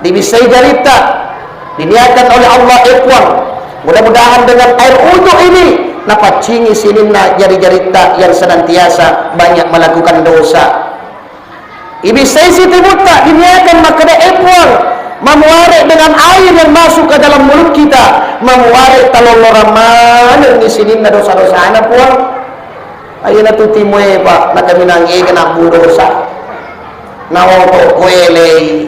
dibisai jarita, diniatkan oleh Allah ikhwan. Mudah-mudahan dengan air uduk ini napacingi sininna jari-jarita yang senantiasa banyak melakukan dosa. Ibisai siti buta diniatkan makada ikhwan memuarek dengan air yang masuk ke dalam mulut kita, memuarek taloloraman yang isininna dosa-dosa anak puan. Ayeuna tu timoe pak nak kami nangi kena dosa. Nawoto kuelei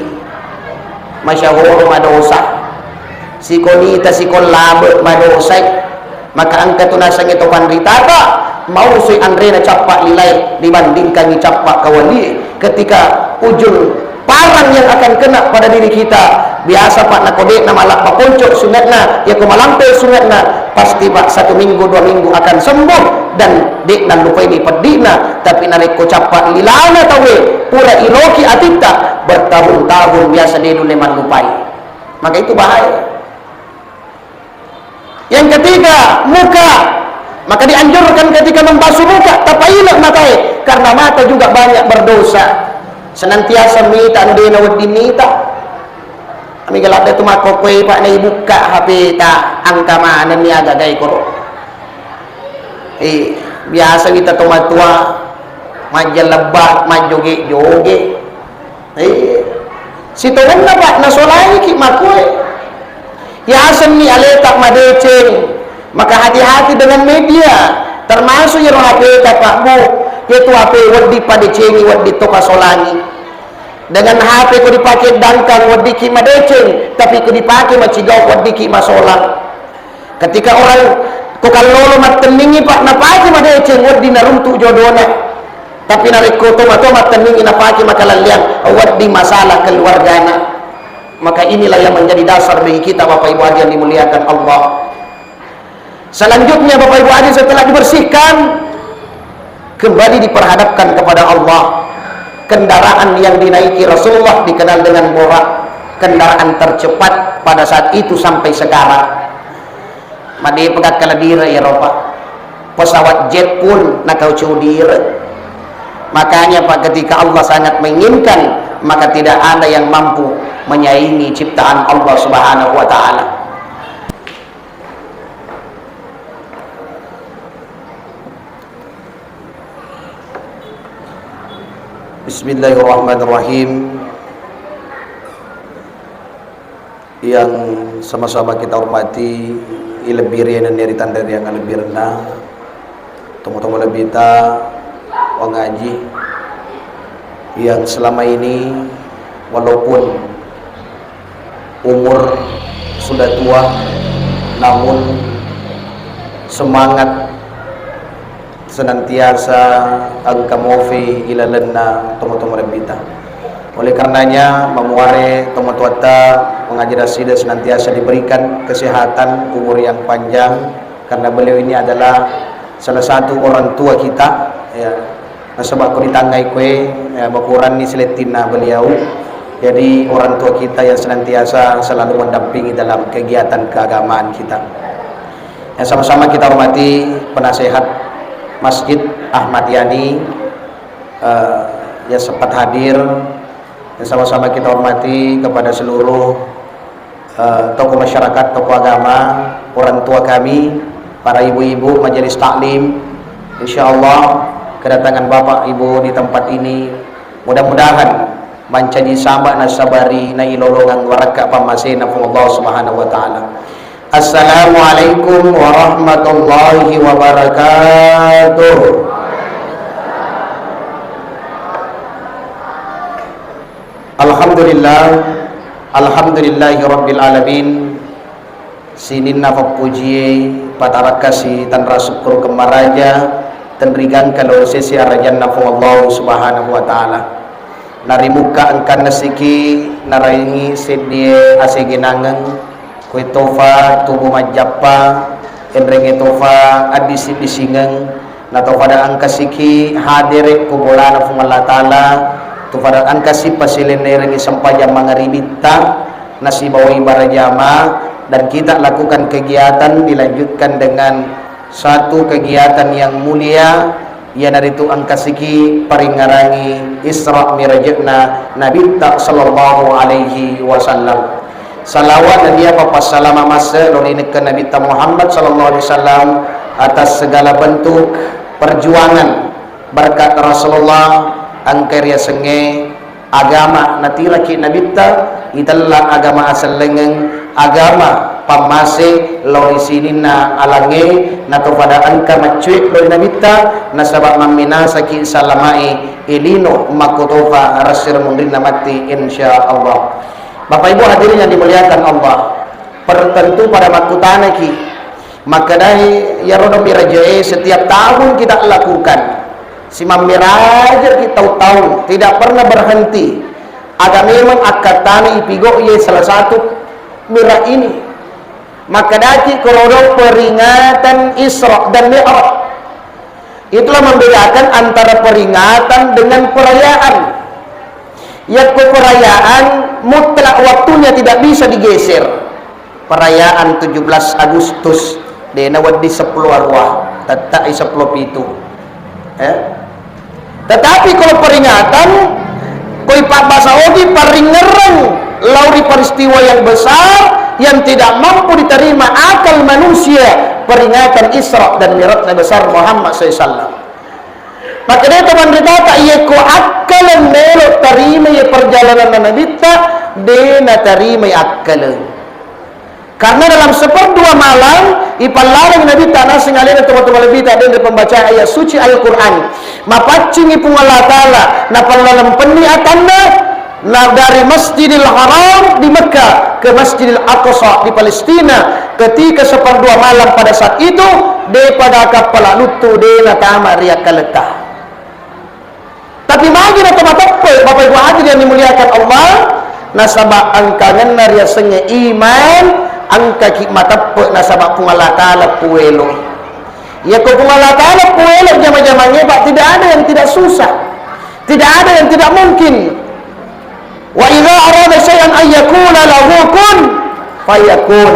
masyahur madosa sikonita sikon labe madosa maka angka tu nasang itu pandritata mau sui andre na capak lilai dibandingkan ni capak kawali ketika ujung parang yang akan kena pada diri kita. Biasa pak nak kodek nama lak paponcok sunatna ya kumalampe sunatna pasti pak 1 minggu 2 minggu akan sembuh dan dek nan lupa ini pedina tapi narik ko capak lilana tawe pura iroki atita bertahun-tahun biasa dia dulu leman lupai, maka itu bahaya. Yang ketiga muka, maka dianjurkan ketika membasuh muka tapailah matai karena mata juga banyak berdosa. Senantiasa mita ndena wedi mita ami galak tu mako koe pak na ibuka HP ta angka mana ni agak gay koro biasa kita tua majal lebat majoge-joge situan na pak na solai ki makoe ya asam ni aletak madeceng. Maka hati-hati dengan media termasuk yang HP ta pak bu yaitu HP wedi padecengi wedi toka solani. Dengan HP ku dipakai dangkang wedi ki madeceng tapi ku dipakai macigau wedi ki masolang. Ketika orang ku kalolo mateningi pak napaki madeceng wedi naruntu jodona tapi nariko to mateningi napaki makalalian wedi masalah keluargana. Maka inilah yang menjadi dasar bagi kita Bapak Ibu hadirin dimuliakan Allah. Selanjutnya Bapak Ibu hadirin setelah dibersihkan kembali diperhadapkan kepada Allah. Kendaraan yang dinaiki Rasulullah dikenal dengan Buraq, kendaraan tercepat pada saat itu sampai sekarang. Madi pegat kaladira Eropa, pesawat jet pun nakau cudira. Makanya Pak ketika Allah sangat menginginkan maka tidak ada yang mampu menyaingi ciptaan Allah Subhanahu wa taala. Bismillahirrahmanirrahim. Yang sama-sama kita hormati lebih rian dari tanda yang lebih rendah temu-temu lebih ta ngaji yang selama ini walaupun umur sudah tua namun semangat senantiasa angka mofi ilalenna tomo-tomo rebita. Oleh karenanya memuare tomo-tuata mengaji rasida senantiasa diberikan kesehatan umur yang panjang karena beliau ini adalah salah satu orang tua kita ya. Nasabak ko ditangay kue ya, bakuran ni seletina beliau. Jadi orang tua kita yang senantiasa selalu mendampingi dalam kegiatan keagamaan kita. Yang sama-sama kita hormati penasehat Masjid Ahmad Yani yang sempat hadir, yang sama-sama kita hormati kepada seluruh tokoh masyarakat, tokoh agama, orang tua kami, para ibu-ibu majelis taklim. Insyaallah kedatangan bapak ibu di tempat ini mudah-mudahan menjadi sabak nasabari na ilolongan waraka pamasena Allah Subhanahu wa taala. Assalamualaikum warahmatullahi wabarakatuh. Alhamdulillah, alhamdulillahi rabbil alamin. Sininna papuji patarakasi tan rasukur kemaraja tan rigan kalau sesi arajanna Allah Subhanahu wa taala. Nari muka angkan nasiki naraingi sedie aseginangan kue tofa tubuh majappa enrenge tofa adisi disingang na tofa da angkasiki hadire kubolana fu Allah taala tofa da angkasi pasilenereng sampaja mangaribita nasi bawai barajama dan kita lakukan kegiatan dilanjutkan dengan satu kegiatan yang mulia ya naritu angkasiki paringarangi Isra Mirajna Nabi tak sallallahu alaihi wasallam. Salawat dan dia papasalama masa ke Nabi Muhammad sallallahu alaihi wasallam atas segala bentuk perjuangan berkat Rasulullah angkarya senge agama natira ki Nabi italah agama asal lengeng agama pamase lori sinina alange nato pada angka macuik lori Nabi nasabak mamina saki salamai ilino makotofa rasir mundrin mati insyaallah. Bapak Ibu hadirin yang dimuliakan Allah, pertentu pada makutana ki maka dari ya roda mirajae setiap tahun kita lakukan si mamiraja kita tahu tidak pernah berhenti. Agak memang akatani ipigo ye salah satu mira ini maka dari kalau peringatan Isra dan Mi'raj itulah membedakan antara peringatan dengan perayaan. Ya perayaan mutlak waktunya tidak bisa digeser. Perayaan 17 Agustus dena wadi 10 arwah tatai 10 pitu. Tetapi kalau peringatan koi pak basaogi paringerang lauri peristiwa yang besar yang tidak mampu diterima akal manusia, peringatan Isra dan Mi'raj besar Muhammad SAW. Maka dia teman kita ia ko akalan melo terima ia perjalanan Nabi dena terima akalan. Karena dalam seperdua malam ipalarang Nabi tanah singalena teman-teman lebih tadi dari pembaca ayat suci Al-Qur'an. Mapacing ipung Allah Ta'ala na palalam peniatanna na dari Masjidil Haram di Mekah ke Masjidil Aqsa di Palestina ketika seperdua malam pada saat itu daripada kapal lutu dena tamaria kaletah. Tapi magi na tumatakpe Bapak Ibu hadirin yang dimuliakan Allah nasabak angkangan naria senge iman angka hikmatape nasabak pung Allah Ta'ala puelo ya ko pung Allah Ta'ala puelo jama-jamanya Pak tidak ada yang tidak susah, tidak ada yang tidak mungkin. Wa idza arada syai'an ay yakuna lahu kun fayakun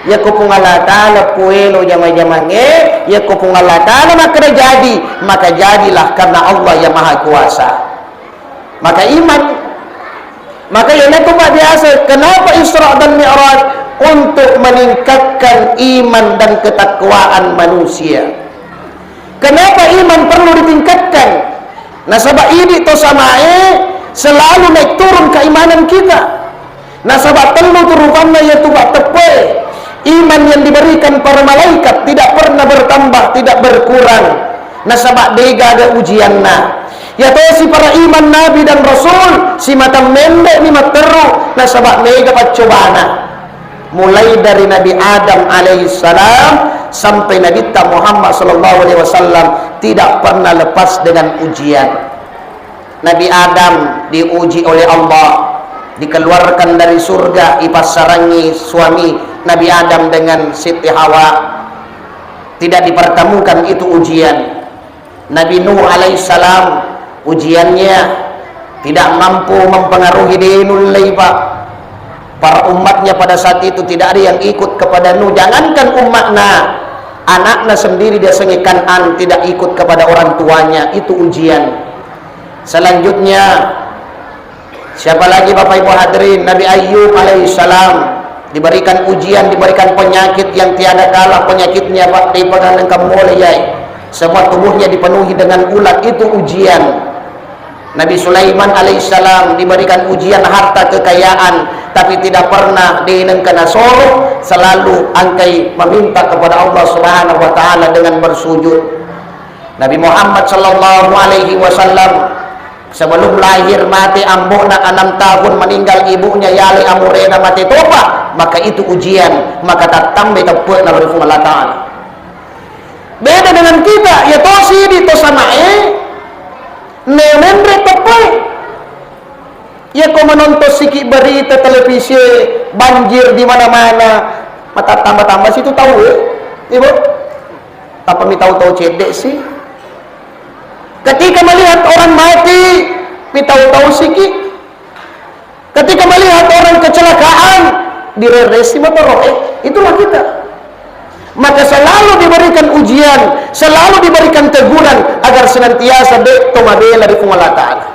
ya ko pung Allah Ta'ala puelo jama-jamanya ya ko pung Allah Ta'ala maka jadi maka jadilah karena Allah yang maha kuasa. Maka iman maka yang itu Pak biasa kenapa Isra dan Mi'raj untuk meningkatkan iman dan ketakwaan manusia. Kenapa iman perlu ditingkatkan? Nasabah ini to samae selalu naik turun keimanan kita. Nasabah perlu turutannya yaitu Pak tepe iman yang diberikan para malaikat tidak pernah bertambah, tidak berkurang. Nasabah dega ada ujianna. Ya toh si para iman Nabi dan Rasul si mata mendek ni materu nasabah mega pacobana. Mulai dari Nabi Adam alaihissalam sampai Nabi Muhammad sallallahu alaihi wasallam tidak pernah lepas dengan ujian. Nabi Adam diuji oleh Allah, dikeluarkan dari surga, ipasarangi suami Nabi Adam dengan Siti Hawa. Tidak dipertemukan itu ujian. Nabi Nuh alaihissalam ujiannya tidak mampu mempengaruhi dinul Pak. Para umatnya pada saat itu tidak ada yang ikut kepada Nuh. Jangankan umatnya, anaknya sendiri dia sengi Kan'an tidak ikut kepada orang tuanya. Itu ujian. Selanjutnya siapa lagi Bapak Ibu hadirin? Nabi Ayyub alaihissalam diberikan ujian, diberikan penyakit yang tiada kalah penyakitnya Pak daripada engkau mulai. Semua tubuhnya dipenuhi dengan ulat. Itu ujian. Nabi Sulaiman alaihissalam diberikan ujian harta kekayaan, tapi tidak pernah dinengkana solo, selalu angkai meminta kepada Allah Subhanahu wa taala dengan bersujud. Nabi Muhammad sallallahu alaihi wasallam sebelum lahir mati ambukna 6 tahun meninggal ibunya yali amurena mati topa, maka itu ujian, maka tatambe tepuk dari Allah Taala. Beda dengan kita, ya tosi di tosamae nemendre tepai ya kau menonton sikit berita televisi banjir di mana-mana mata tambah-tambah situ tahu ya ibu apa mi tahu-tahu cedek sih ketika melihat orang mati mi tahu-tahu sikit ketika melihat orang kecelakaan direresi motor itulah kita maka selalu diberikan ujian, selalu diberikan teguran agar senantiasa tomabela di Allah Ta'ala.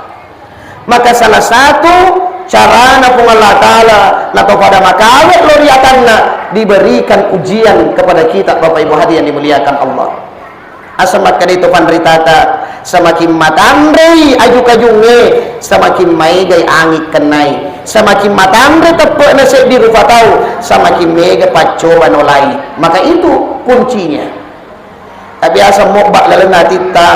Maka salah satu cara na Allah Ta'ala na pada makawet loriatanna diberikan ujian kepada kita, Bapak Ibu hadirin dimuliakan Allah. Asamat kadito panritata semakin matandai aju-kajunge semakin maigay angit kenai, semakin matandai tepe na sa di rufatau semakin mega pacoba nolai. Maka itu kuncinya. Tapi asa mokbak lalana tita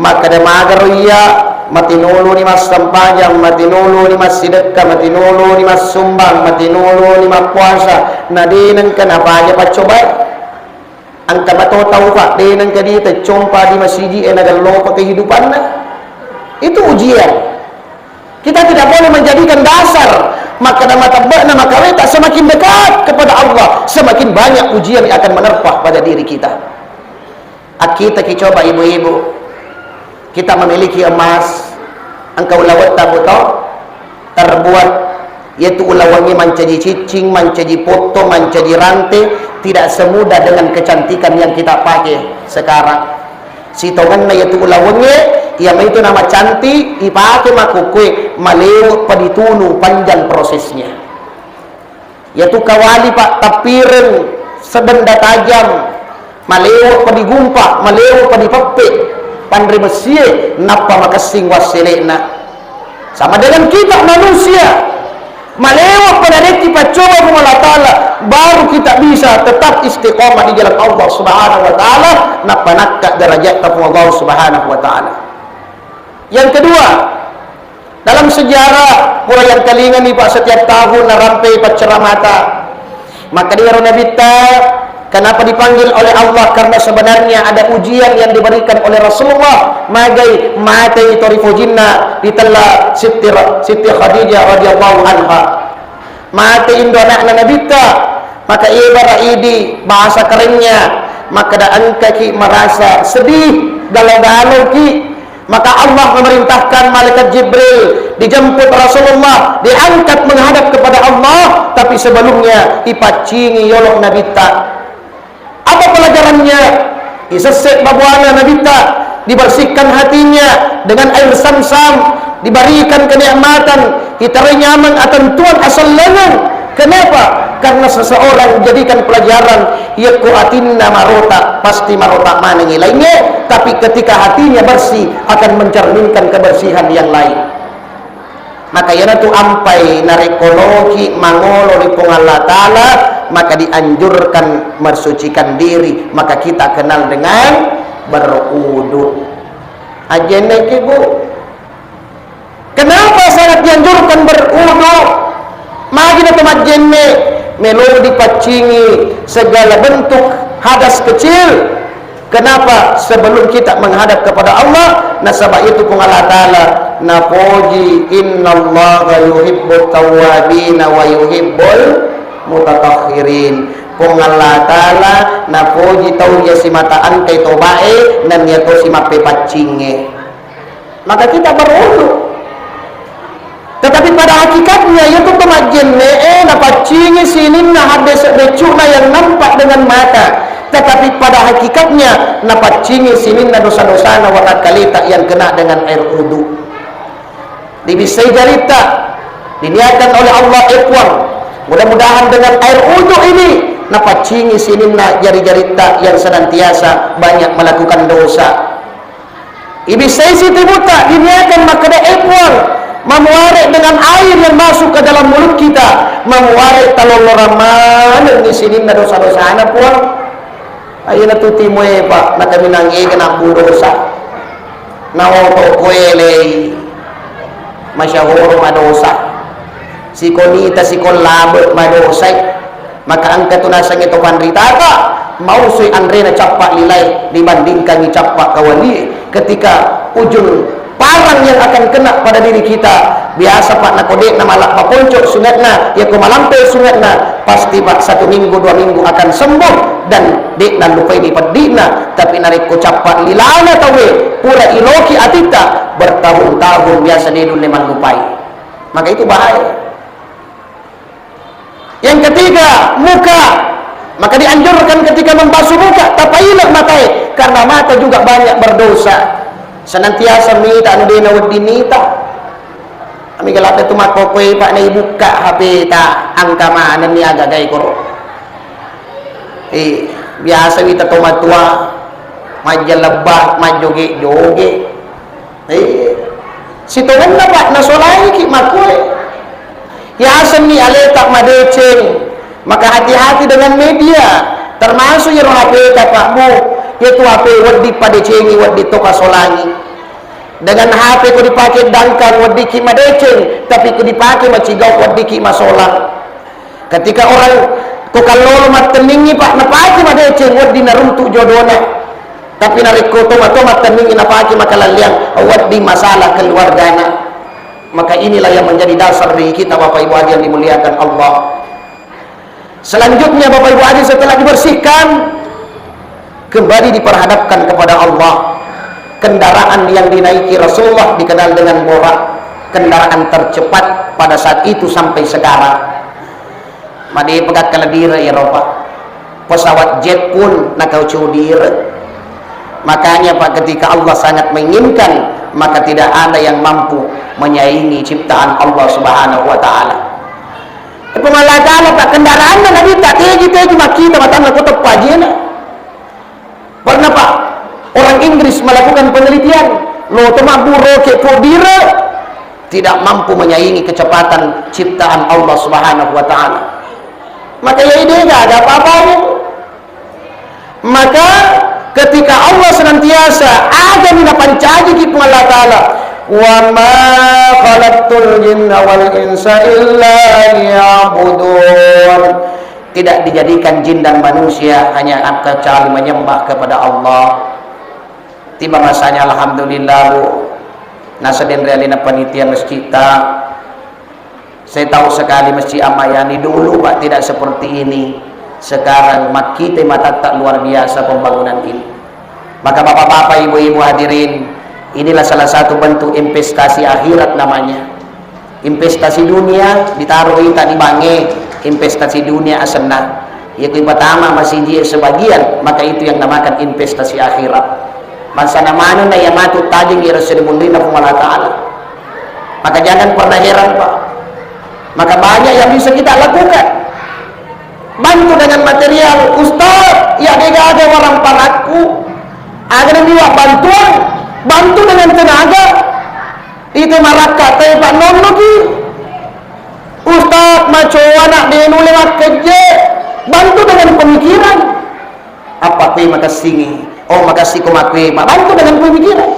maka da magaroya matinolo ni mas sampajang, matinolo ni mas sidekka, matinolo ni mas sumbang, matinolo ni mas puasa nadinan ka na paja pacoba ang tamatotau pak dengan kadi tercompa di masjid nagaloko kehidupan na. Itu ujian. Kita tidak boleh menjadikan dasar maka nama tabakna maka weta semakin dekat kepada Allah semakin banyak ujian yang akan menerpa pada diri kita. Kita coba ibu-ibu, kita memiliki emas, engkau lawat tabuto terbuat yaitu ulawangnya menjadi cicing, menjadi foto, menjadi rantai, tidak semudah dengan kecantikan yang kita pakai sekarang. Si tongan na yaitu ulawangnya, ia itu nama cantik, dipakai makukui, malewat paditunu panjang prosesnya. Yaitu kawali pak tapiren sebenda tajam, malewat padigumpa, malewat padipapik, pandri mesie, napa makasing wasilena. Sama dengan kita manusia. Melewat pada reti pacoba Allah Ta'ala baru kita bisa tetap istiqamah di jalan Allah Subhanahu wa Ta'ala nak panakka derajat Allah Subhanahu wa Ta'ala. Yang kedua, dalam sejarah yang kalingan ni pak setiap tahun narampai paceramata, maka dia Nabi ta kenapa dipanggil oleh Allah? Karena sebenarnya ada ujian yang diberikan oleh Rasulullah magai mati torifu jinna ditella Siti Khadijah radhiyallahu anha mati indo anak Nabi ta, maka ia baraidi bahasa kerennya maka da angka ki merasa sedih galau-galau ki, maka Allah memerintahkan malaikat Jibril dijemput Rasulullah diangkat menghadap kepada Allah, tapi sebelumnya ipacingi yolok Nabi ta. Apa pelajarannya? Isesek babuana nabita, dibersihkan hatinya dengan air Zam-Zam, diberikan kenikmatan, kita nyaman akan Tuhan asal lengan. Kenapa? Karena seseorang jadikan pelajaran yaku atinna marota, pasti marota mana nilainya, tapi ketika hatinya bersih akan mencerminkan kebersihan yang lain. Maka yana tu ampai narekologi mangolo di Allah Ta'ala, maka dianjurkan mensucikan diri, maka kita kenal dengan berudu. Ajene ki Bu, kenapa sangat dianjurkan berudu? Magi na tumajenne melo dipacingi segala bentuk hadas kecil. Kenapa? Sebelum kita menghadap kepada Allah, nasabah itu pun Allah Ta'ala napoji innallaha yuhibbut tawwabin wa yuhibbul mutatahhirin. Pun Allah Ta'ala napoji tau dia si mataan kay tobae dan dia to si mapepacinge. Maka kita berudu. Tetapi pada hakikatnya itu pemajenne napacinge sinin na hades becuna yang nampak dengan mata. Tetapi pada hakikatnya napacingi sinin na dosa-dosa na wakat kalita yang kena dengan air wudu. Dibisay jarita diniakan oleh Allah ikhwan. Mudah-mudahan dengan air wudu ini napacingi sinin na jari-jarita yang senantiasa banyak melakukan dosa. Ibisay si tibuta diniakan makada ikhwan memuarek dengan air yang masuk ke dalam mulut kita, memuarek taloloraman ni sinin na dosa-dosa na puang. Ayo na tuti mo pa na kami nang kena budosa na auto kuele masyahuro madosa si konita si kolabot madosay, maka ang katunasan ito panritata mausoy Andre na capak lilay dibandingkan ni capak kawali. Ketika ujung parang yang akan kena pada diri kita, biasa pak nakodek na malak paponcok sunat na ya kumalampe sunat na, pasti pak 1 minggu 2 minggu akan sembuh dan dek na lupai di padina, tapi narik ko capak lilana tawe pura iloki atita bertahun-tahun biasa dia dulu memang lupai, maka itu bahaya. Yang ketiga, muka Maka dianjurkan ketika membasuh muka tapailah matai, karena mata juga banyak berdosa. Senantiasa minta dina wedi nita. Ami galak tu mak kokoy pak nai buka HP ta angka mana ni agak gay koro. Biasa kita tomat tua majal lebah majoge joge. Si toman na pak na solai ki makoy. Ya asam ni aletak madeceng. Maka hati-hati dengan media, termasuk yang HP tapakmu, yaitu HP wadi pada cengi wadi toka solangi. Dengan HP ku dipakai dangkang wadi ki madeceng, tapi ku dipakai macigau wadi ki masolang. Ketika orang ku kalau mat teningi pak napaki madeceng wadi naruntuk jodona, tapi nariko tomat teningi napaki makalaliang wadi masalah keluargana. Maka inilah yang menjadi dasar bagi kita Bapak Ibu hadirin yang dimuliakan Allah. Selanjutnya Bapak Ibu hadirin setelah dibersihkan, kembali diperhadapkan kepada Allah. Kendaraan yang dinaiki Rasulullah dikenal dengan borak, kendaraan tercepat pada saat itu sampai sekarang. Madi pegat kaladira Eropa, pesawat jet pun nakau cudira. Makanya Pak, ketika Allah sangat menginginkan, maka tidak ada yang mampu menyaingi ciptaan Allah Subhanahu wa taala. Pemalakala Pak, kendaraan Nabi tak teji makita matang aku tepajena. Pernah Pak, orang Inggris melakukan penelitian, lo toma buro ke podira tidak mampu menyaingi kecepatan ciptaan Allah Subhanahu wa taala. Maka ya ide enggak ada apa-apanya. Maka ketika Allah senantiasa ada mina pancaji ki Allah taala, wa ma khalaqtul jinna wal insa illa liya'budun. Tidak dijadikan jin dan manusia hanya kecuali menyembah kepada Allah. Tiba masanya alhamdulillah Bu, nasadin realina panitia masjid kita. Saya tahu sekali Masjid Amayani dulu Pak tidak seperti ini. Sekarang kita mata tak luar biasa pembangunan ini. Maka bapak-bapak, ibu-ibu hadirin, inilah salah satu bentuk investasi akhirat namanya. Investasi dunia ditaruh kita di bange, investasi dunia asana. Ya pertama masih dia sebagian, maka itu yang namakan investasi akhirat. Masa namanya na yang matu tajing ya Rasulullah Taala. Maka jangan pernah heran Pak. Maka banyak yang bisa kita lakukan. Bantu dengan material, Ustaz, ya dia ada orang palaku. Agar dia bantuan, bantu dengan tenaga. Itu marakat Pak non lagi. Ustaz, maco anak dia lewat kerja, bantu dengan pemikiran. Apa terima kasih? Oh makasih kau makwe, Pak, bantu dengan pemikiran.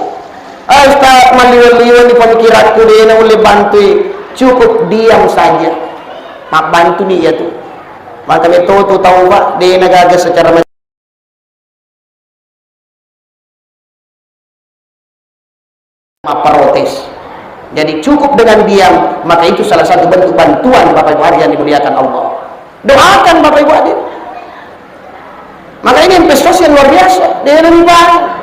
Ustaz, maliwan-liwan di pemikiranku dia boleh bantu. Cukup diam saja. Mak bantu nih ya tuh. Maka itu tahu Pak, dia nagaga secara protes. Jadi cukup dengan diam, maka itu salah satu bentuk bantuan Bapak Ibu hadirin yang dimuliakan Allah. Doakan Bapak Ibu hadirin. Maka ini investasi yang luar biasa. Dia lebih baik.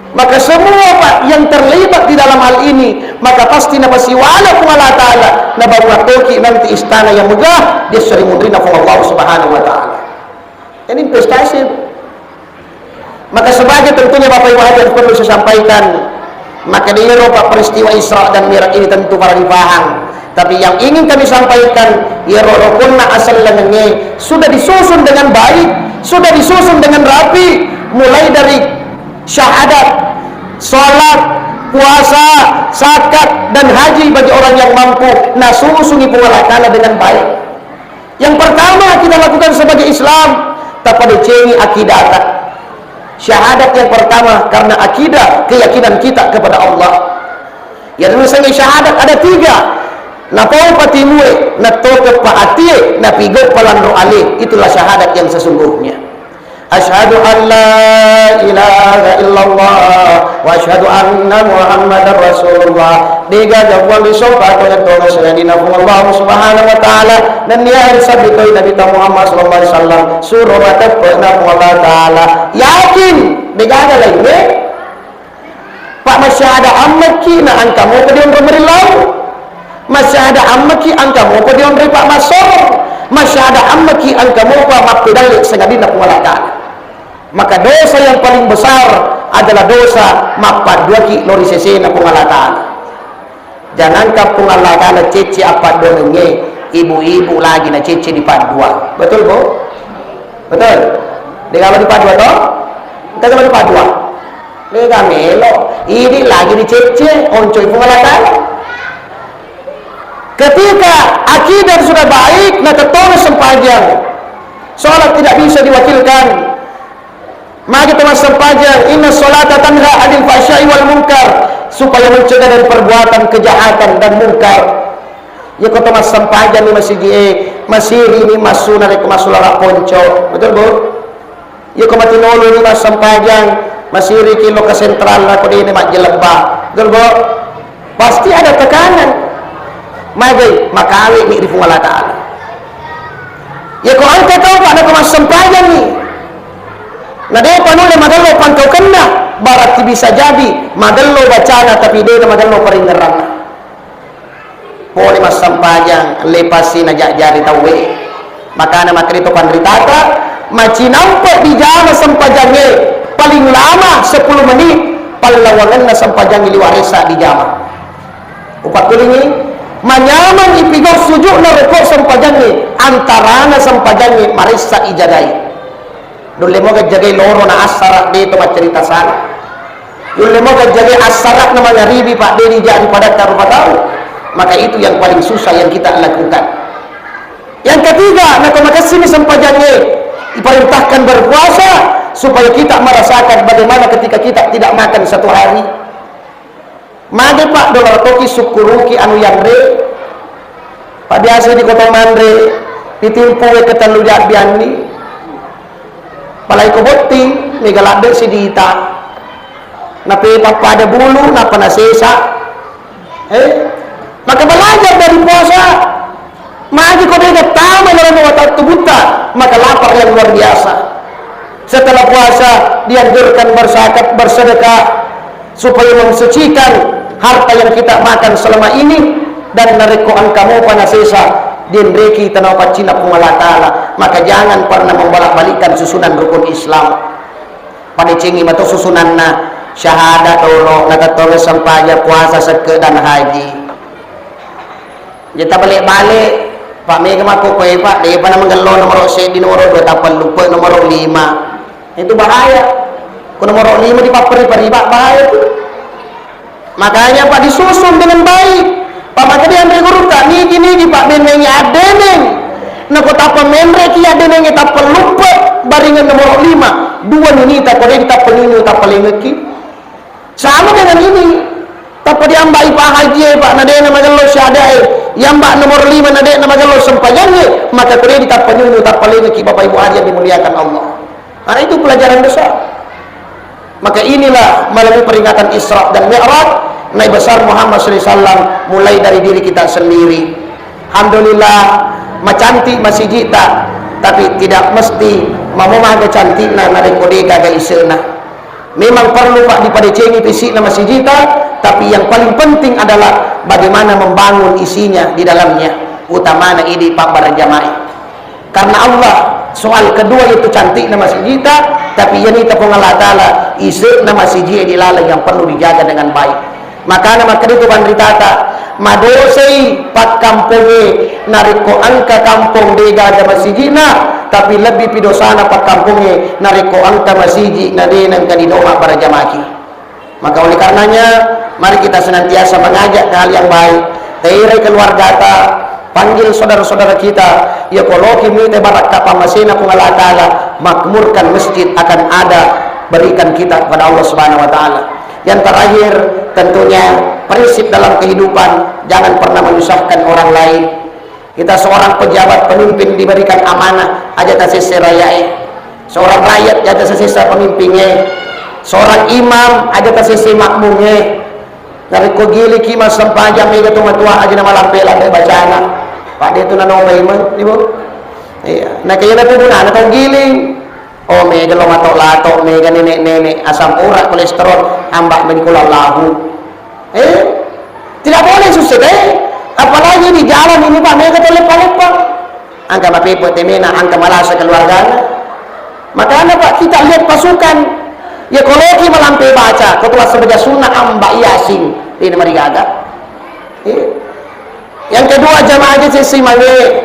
Maka semua Pak yang terlibat di dalam hal ini, maka pasti nabasi wala Allah taala nabawa toki nanti istana yang megah dia sering mudrina Allah Subhanahu wa taala. Ini investasi. Maka sebagai tentunya Bapak Ibu hadirin perlu saya sampaikan, maka di Eropa peristiwa Isra dan Mi'raj ini tentu para dipaham. Tapi yang ingin kami sampaikan, ya rokunna asal lengannya sudah disusun dengan baik, sudah disusun dengan rapi, mulai dari syahadat, sholat, puasa, zakat, dan haji bagi orang yang mampu. Nah, sungguh-sungguh pengelakana dengan baik. Yang pertama kita lakukan sebagai Islam, tak pada cengi akidah. Syahadat yang pertama karena akidah, keyakinan kita kepada Allah. Yang misalnya syahadat ada 3. Na pau patimue, na toko paatie, na pigo palandro ali. Itulah syahadat yang sesungguhnya. Asyhadu an la ilaha illallah wa asyhadu anna Muhammadar Rasulullah. Diga jawab di sofa dengan toga sayidina Allah Subhanahu wa taala dan dia sabit Nabi Muhammad sallallahu alaihi wasallam suruh matapna Allah taala. Yakin diga ada lagi. Pak masyhadu ammaki na angka mo pedion rumerilau. Masyhadu ammaki angka mo pedion ripa masor. masyada ammaki angkamu pa mapedalik sengadina pengalatan. Maka dosa yang paling besar adalah dosa mapaduaki lori sesena pengalatan. Jangan ka pengalatan cece apa donenge ibu-ibu lagi na cece di padua. Betul bu? Betul. Dengan di padua toh? Kita sama di padua. Lega melo. Ini lagi di cece oncoy pengalatan. Ketika akidah sudah baik, nak ketolong sepanjang, sholat tidak bisa diwakilkan. Maka kita sempajang inna sholata tanha anil fahsya'i wal munkar, supaya mencegah dari perbuatan kejahatan dan munkar. Ya kota mas sempajang ni masih masih ini masuk dari kemasulara ponco, betul bu? Ya kau mati nolu ni mas sempajang masih kilo ke sentral aku di ini mak jelebah, betul bu? Pasti ada tekanan. Maka awik ni rifu Allah Ta'ala. Ya kau angkat tahu pak nak mas sempajang ni. Nah dia panule madalo pantau kena barat bisa jadi madalo bacana tapi dia madalo peringeran. Poli mas sampajang lepasi najak jari tawe. Maka nama kerito pandritata maci nampak di jana sampajangnya paling lama 10 menit paling lawangan na sampajang liwarisa di jama. Upat kulingi manyaman ipigor sujuk na rekok sampajangnya antarana sampajangnya marisa ijagai. Dulu mau jagai loro na asarak dia itu cerita sana. Dulu mau jagai asarak nama ngaribi pak dia jadi pada rumah tahu. Maka itu yang paling susah yang kita lakukan. Yang ketiga, nak makasih sempajangnya diperintahkan berpuasa supaya kita merasakan bagaimana ketika kita tidak makan satu hari. Mage pak dolar toki syukuruki anu yang re. Pak biasa di kota Mandre ditimpu ke telu biani. Palai ko boting megalade si dita nape papada bulu napa nasesa maka belajar dari puasa maju ko dia tama dalam waktu buta maka lapar yang luar biasa. Setelah puasa dianjurkan berzakat bersedekah supaya mensucikan harta yang kita makan selama ini dan narekoan kamu panasesa din reki tanau pacina pungala ta'ala. Maka jangan pernah membolak-balikan susunan rukun Islam. Panicingi mato susunan na syahada tolo nagatolo sampaya puasa seke dan haji. Kita balik-balik Pak Mega mako koe Pak dia pernah menggelo nomor di nomor 2 tapal lupa nomor 5. Itu bahaya. Ku nomor 5 dipaperi-peri Pak bahaya itu. Makanya Pak disusun dengan baik. Pak maka dia ambil guru tak niki Pak beneng adeneng. Nak kota pemenre ki adeneng tak pelupa baringan nomor 5. 2 ini tak boleh tak pelinu tak paling ki. Sama dengan ini. Tak dia ambai Pak haji Pak nade nama galo syadai. Yang Mbak nomor 5 nade nama galo sempajangnya maka dia tak pelinu tak paling ki Bapak Ibu haji yang dimuliakan Allah. Karena itu pelajaran besar. Maka inilah melalui peringatan Isra dan Mi'raj Nabi besar Muhammad SAW mulai dari diri kita sendiri. Alhamdulillah macantik masih jita tapi tidak mesti mamumah kecantik na nari kodeka ga isena. Memang perlu Pak dipadecengi fisik na masih jita tapi yang paling penting adalah bagaimana membangun isinya di dalamnya utamana ini Pak berjamaah. Karena Allah soal kedua itu cantik na masih jita tapi yang itu pengalah ta'ala isi na masih jita dilalai yang perlu dijaga dengan baik. Maka nama keritu bandritata madosei pak kampunge nariko angka kampung dega ada masijina tapi lebih pidosana pak kampunge nariko angka masiji nadenang kanidoma para jamaki. Maka oleh karenanya mari kita senantiasa mengajak ke hal yang baik. Teirai keluarga ta panggil saudara-saudara kita ya kalau kimi te barak kapamasena pungala ta'ala makmurkan masjid akan ada berikan kita kepada Allah Subhanahu wa taala. Yang terakhir tentunya prinsip dalam kehidupan jangan pernah menyusahkan orang lain. Kita seorang pejabat pemimpin diberikan amanah aja tasisi rakyat. Seorang rakyat aja tasisi pemimpinnya. Seorang imam aja tasisi makmumnya. Dari kogili kimas sempajang mega tua aja nama lampela bacana. Pak dia tu nano imam ibu. Iya. Nah kayaknya tu guna atau giling. Oh mega lo matok latok mega nenek-nenek asam urat kolesterol ambak medikulah lahu. Tidak boleh susah apalagi di jalan ini Pak mega tu lepa-lepa. angka mapepot temena, angka malasa keluarga. Maka Pak, kita lihat pasukan ya kalau kita melampai baca ketua sebagai sunnah amba yasin ini mari gagap. Yang kedua jamaah aja sesimane,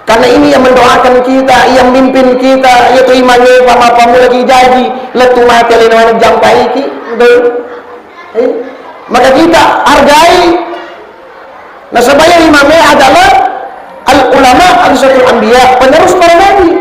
karena ini yang mendoakan kita, yang memimpin kita, yaitu imamnya pamapamu lagi jadi letu mati lewat jampai iki, maka kita hargai. Nah sebaya imamnya adalah al ulama al-satul anbiya, penerus para nabi.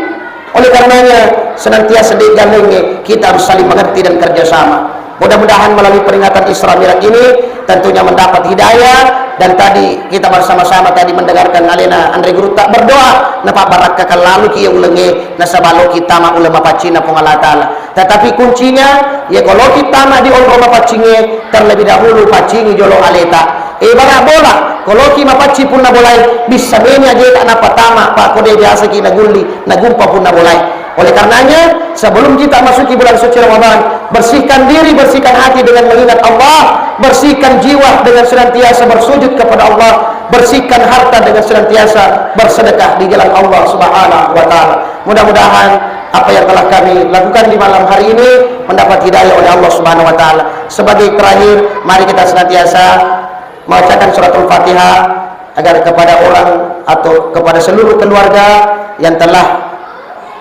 Oleh karenanya senantiasa digalungi kita harus saling mengerti dan kerjasama. Mudah-mudahan melalui peringatan Isra Mi'raj ini tentunya mendapat hidayah. Dan tadi kita bersama-sama tadi mendengarkan alena Andre Guru tak berdoa napa barakah lalu ki yang lenge nasabalo kita ma ulama pacina Allah taala. Tetapi kuncinya ya kalau kita ma di ulama pacinge terlebih dahulu pacingi jolo aleta. Ibarat bola kalau kita paci pun na bolai bisa menya je tak napa tama pak kode biasa ki nagulli nagumpa pun na bolai. Oleh karenanya sebelum kita masuki bulan suci Ramadan, bersihkan diri, bersihkan hati dengan mengingat Allah, bersihkan jiwa dengan senantiasa bersujud kepada Allah, bersihkan harta dengan senantiasa bersedekah di jalan Allah Subhanahu wa taala. Mudah-mudahan apa yang telah kami lakukan di malam hari ini mendapat hidayah oleh Allah Subhanahu wa taala. Sebagai terakhir, mari kita senantiasa membacakan suratul Fatihah agar kepada orang atau kepada seluruh keluarga yang telah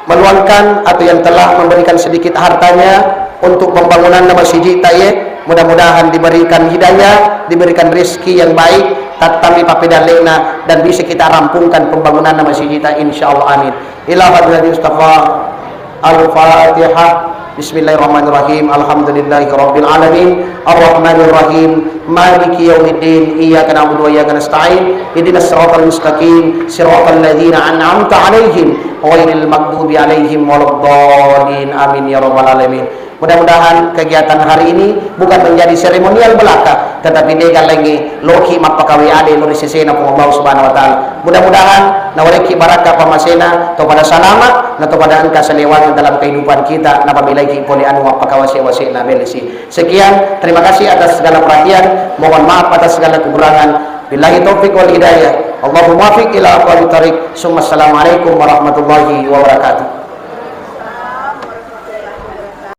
meluangkan atau yang telah memberikan sedikit hartanya untuk pembangunan masjid taye, mudah-mudahan diberikan hidayah, diberikan rezeki yang baik, tatami papedalena dan bisa kita rampungkan pembangunan masjid kita insyaallah amin. Ila hadratil Mustafa Al-Fatihah. Bismillahirrahmanirrahim. Alhamdulillahirabbil alamin. Arrahmanirrahim. Maliki yaumiddin. Iyyaka na'budu wa iyyaka nasta'in. Ihdinas siratal mustaqim. Siratal ladzina an'amta 'alaihim ghairil maghdubi 'alaihim waladdallin. Amin ya rabbal alamin. Mudah-mudahan kegiatan hari ini bukan menjadi seremonial belaka, tetapi dia lagi loki mapakawi ade lori sesena pun Allah Subhanahu wa taala. Mudah-mudahan nawareki barakah pamasena kepada salama na kepada engkau selewat dalam kehidupan kita apabila ki poli anu mapakawasi wasina belisi. Sekian, terima kasih atas segala perhatian, mohon maaf atas segala kekurangan. Billahi taufik wal hidayah. Allahumma wafiq ila aqwamit thariq. Assalamualaikum warahmatullahi wabarakatuh.